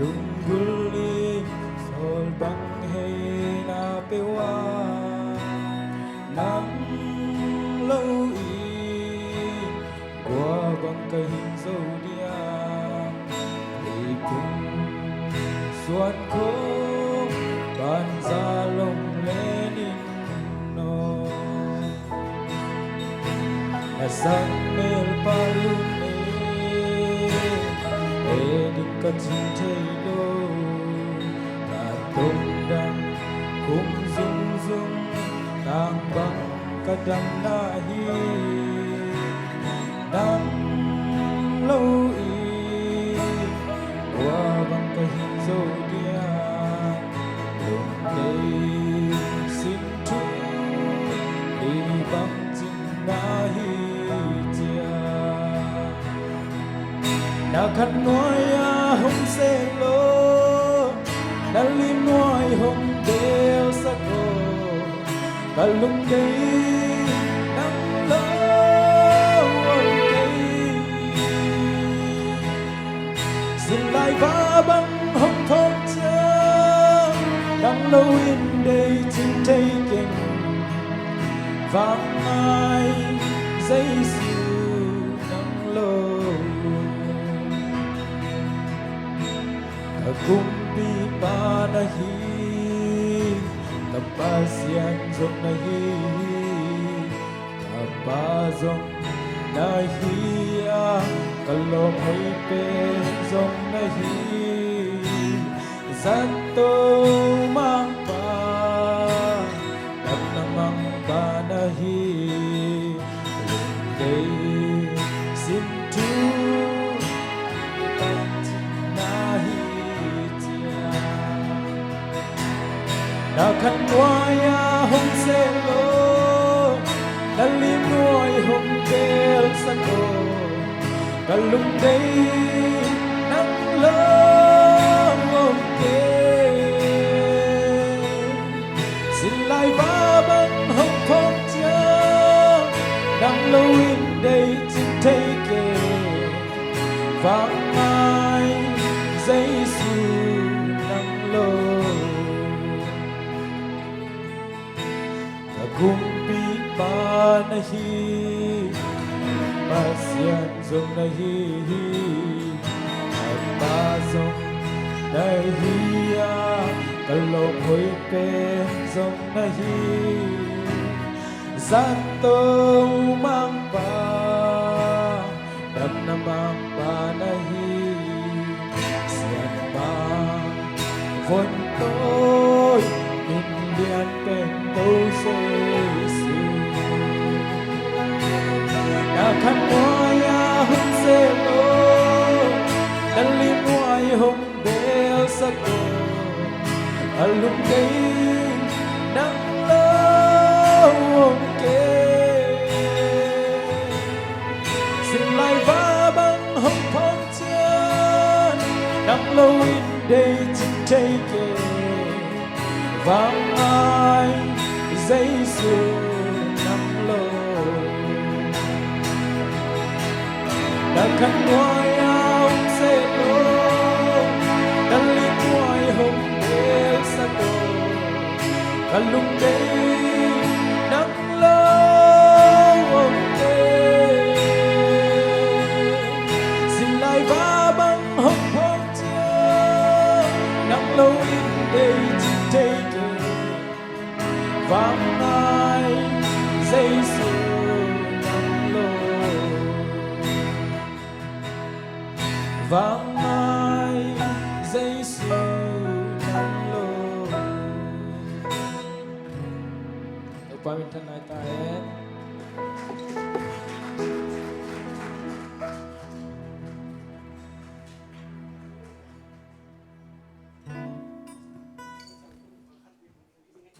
lungguling sol banghe na pewa nắng lâu y qua bằng cây hình dâu dia thì cùng xuân khô bàn ra lồng lên no là sang mel palune đừng có chinh thấy đâu là tung đăng cũng rung rung đang băng cả đằng na hi đang lâu y qua bằng cái hình dâu dia lúc đây xin chú đi bằng chinh na hi chia đã khăn nói hông xe lô đã lim nói hông đeo sắc hồ cả lúc đây nắng lâu đây dừng lại vã băng hông thôn chưa đang lâu in đây chinh thấy kềnh vang ai dây dịu nắng lâu cả cung bi ba na hi kapasian zong na hi kapazong na hi kalom hay pe zong na hi zanto mang pa đập na mang pa na hi đây xin chú na hi đã khăn nói hông xe lô đã lim nuôi hông kêu sắc hồ cả lúc đây nắng lớn hông kê xin lại vã băng hông thôn chưa đang lâu in đây chinh thấy kề vang ai dây dịu nắng lâu kumpi pa na hi pasian zong na hi pa zong na hi kalom hoi pe zong na hi zanto mang pa đập na mang pa na hi sian pa vốn tôi Indian pen tâu sôi xì đã khăn nói hông xe lô đã lim ngoài hông đeo sắc hồ ở lúc đây nắng lâu hông kê xin lại vã băng hông thôn chân nắng lâu in đây chinh thấy kề vang ai dây dịu nắng lâu đã khăn nói hông xe lô đã lim ngoài hông đeo sắc hồ cả lúc đây nắng lâu hông kê xin lại vã băng hông thôn chưa nắng lâu in đây chinh thấy vang ai dây dịu nắng lâu vang ai dây dịu nắng lâu. Qua mình thân ai ta